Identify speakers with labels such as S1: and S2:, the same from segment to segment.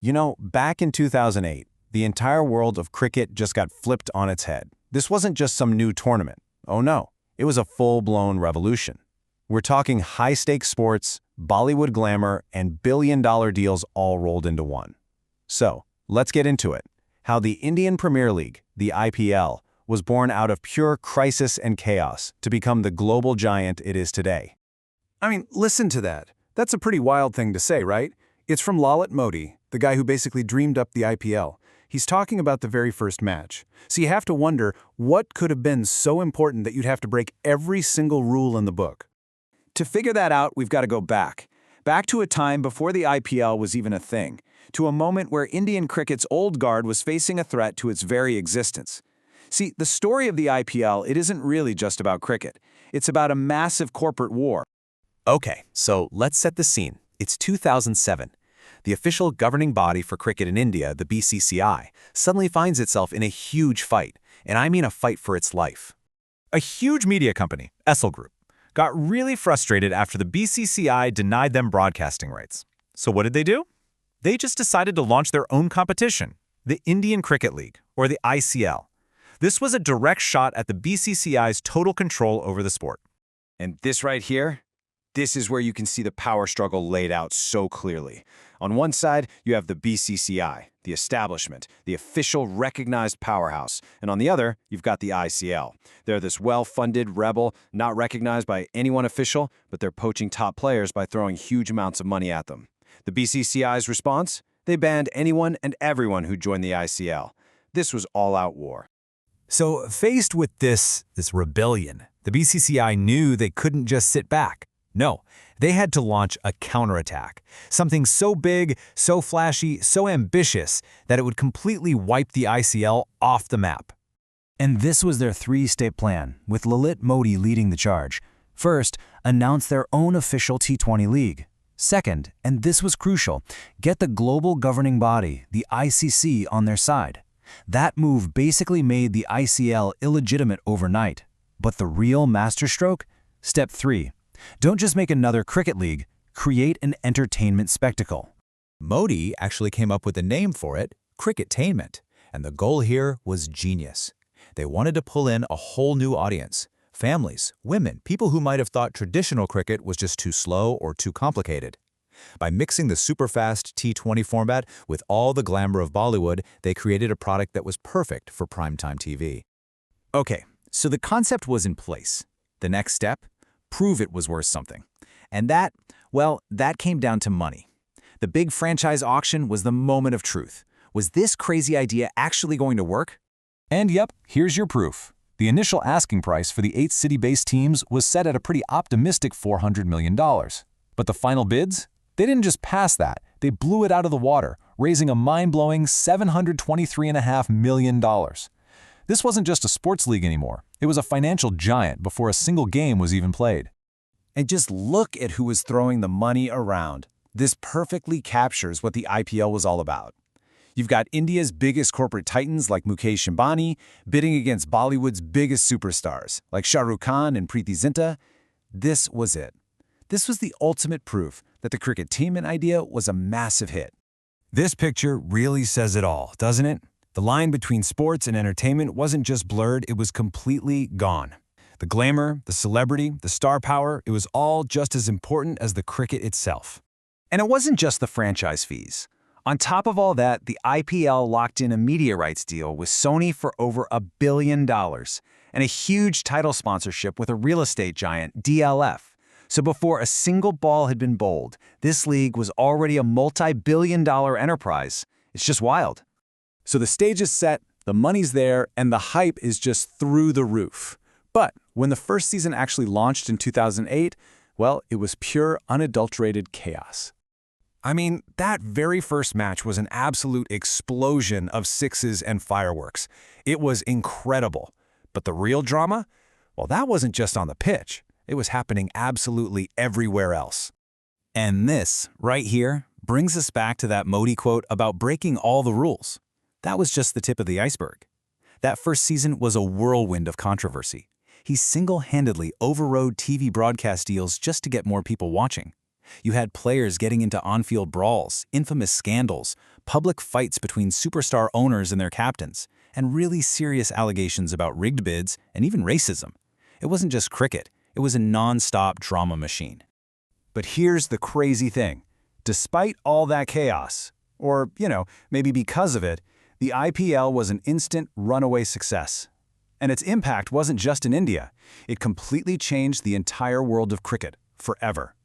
S1: You know, back in 2008, the entire world of cricket just got flipped on its head. This wasn't just some new tournament. Oh no, it was a full-blown revolution. We're talking high-stakes sports, Bollywood glamour, and billion-dollar deals all rolled into one. So, let's get into it. How the Indian Premier League, the IPL, was born out of pure crisis and chaos to become the global giant it is today.
S2: I mean, listen to that. That's a pretty wild thing to say, right? It's from Lalit Modi, the guy who basically dreamed up the IPL. He's talking about the very first match. So you have to wonder, what could have been so important that you'd have to break every single rule in the book? To figure that out, we've got to go back. Back to a time before the IPL was even a thing. To a moment where Indian cricket's old guard was facing a threat to its very existence. See, the story of the IPL, it isn't really just about cricket. It's about a massive corporate war.
S3: Okay, so let's set the scene. It's 2007. The official governing body for cricket in India, the BCCI, suddenly finds itself in a huge fight, and I mean a fight for its life. A huge media company, Essel Group, got really frustrated after the BCCI denied them broadcasting rights. So what did they do? They just decided to launch their own competition, the Indian Cricket League, or the ICL. This was a direct shot at the BCCI's total control over the sport.
S4: And this right here, this is where you can see the power struggle laid out so clearly. On one side, you have the BCCI, the establishment, the official recognized powerhouse. And on the other, you've got the ICL. They're this well-funded rebel, not recognized by anyone official, but they're poaching top players by throwing huge amounts of money at them. The BCCI's response? They banned anyone and everyone who joined the ICL. This was all-out war.
S3: So faced with this rebellion, the BCCI knew they couldn't just sit back. No, they had to launch a counterattack, something so big, so flashy, so ambitious that it would completely wipe the ICL off the map.
S5: And this was their three-step plan, with Lalit Modi leading the charge. First, announce their own official T20 league. Second, and this was crucial, get the global governing body, the ICC, on their side. That move basically made the ICL illegitimate overnight. But the real masterstroke? Step 3. Don't just make another cricket league, create an entertainment spectacle.
S6: Modi actually came up with a name for it, Cricketainment, and the goal here was genius. They wanted to pull in a whole new audience, families, women, people who might have thought traditional cricket was just too slow or too complicated. By mixing the super-fast T20 format with all the glamour of Bollywood, they created a product that was perfect for primetime TV.
S5: Okay, so the concept was in place. The next step? Prove it was worth something. And that, well, that came down to money. The big franchise auction was the moment of truth. Was this crazy idea actually going to work?
S2: And yep, here's your proof. The initial asking price for the 8 city-based teams was set at a pretty optimistic $400 million. But the final bids? They didn't just pass that, they blew it out of the water, raising a mind-blowing $723.5 million. This wasn't just a sports league anymore. It was a financial giant before a single game was even played.
S1: And just look at who was throwing the money around. This perfectly captures what the IPL was all about. You've got India's biggest corporate titans like Mukesh Ambani bidding against Bollywood's biggest superstars like Shah Rukh Khan and Preeti Zinta. This was it. This was the ultimate proof that the cricketainment idea was a massive hit.
S2: This picture really says it all, doesn't it? The line between sports and entertainment wasn't just blurred, it was completely gone. The glamour, the celebrity, the star power, it was all just as important as the cricket itself.
S5: And it wasn't just the franchise fees. On top of all that, the IPL locked in a media rights deal with Sony for over $1 billion and a huge title sponsorship with a real estate giant, DLF. So before a single ball had been bowled, this league was already a multi-billion-dollar enterprise. It's just wild.
S2: So the stage is set, the money's there, and the hype is just through the roof. But when the first season actually launched in 2008, well, it was pure, unadulterated chaos. I mean, that very first match was an absolute explosion of sixes and fireworks. It was incredible. But the real drama? Well, that wasn't just on the pitch. It was happening absolutely everywhere else.
S5: And this, right here, brings us back to that Modi quote about breaking all the rules. That was just the tip of the iceberg. That first season was a whirlwind of controversy. He single-handedly overrode TV broadcast deals just to get more people watching.
S3: You had players getting into on-field brawls, infamous scandals, public fights between superstar owners and their captains, and really serious allegations about rigged bids and even racism. It wasn't just cricket, it was a non-stop drama machine.
S1: But here's the crazy thing. Despite all that chaos, or, maybe because of it, the IPL was an instant runaway success. And its impact wasn't just in India. It completely changed the entire world of cricket, forever.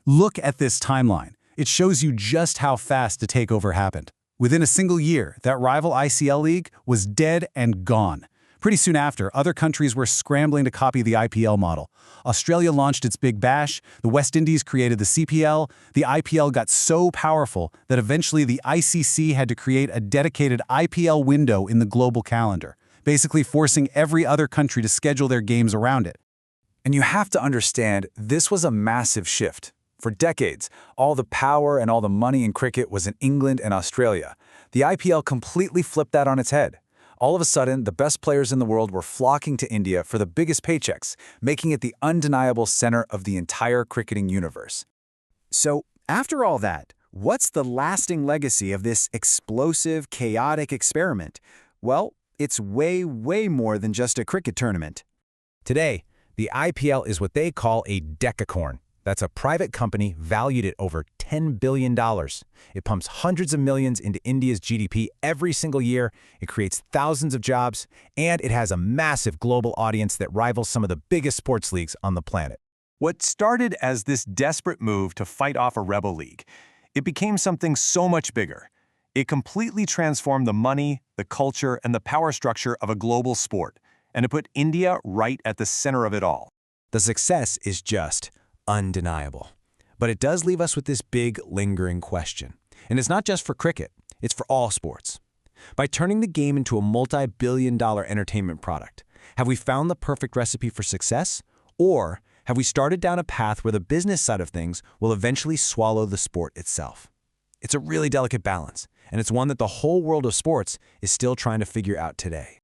S2: Look at this timeline. It shows you just how fast the takeover happened. Within a single year, that rival ICL league was dead and gone. Pretty soon after, other countries were scrambling to copy the IPL model. Australia launched its Big Bash, the West Indies created the CPL, the IPL got so powerful that eventually the ICC had to create a dedicated IPL window in the global calendar, basically forcing every other country to schedule their games around it.
S7: And you have to understand, this was a massive shift. For decades, all the power and all the money in cricket was in England and Australia. The IPL completely flipped that on its head. All of a sudden, the best players in the world were flocking to India for the biggest paychecks, making it the undeniable center of the entire cricketing universe.
S4: So, after all that, what's the lasting legacy of this explosive, chaotic experiment? Well, it's way, way more than just a cricket tournament.
S3: Today, the IPL is what they call a decacorn. That's a private company valued at over $10 billion. It pumps hundreds of millions into India's GDP every single year, it creates thousands of jobs, and it has a massive global audience that rivals some of the biggest sports leagues on the planet.
S1: What started as this desperate move to fight off a rebel league, it became something so much bigger. It completely transformed the money, the culture, and the power structure of a global sport, and it put India right at the center of it all.
S3: The success is just undeniable. But it does leave us with this big, lingering question. And it's not just for cricket, it's for all sports. By turning the game into a multi-billion-dollar entertainment product, have we found the perfect recipe for success? Or have we started down a path where the business side of things will eventually swallow the sport itself? It's a really delicate balance, and it's one that the whole world of sports is still trying to figure out today.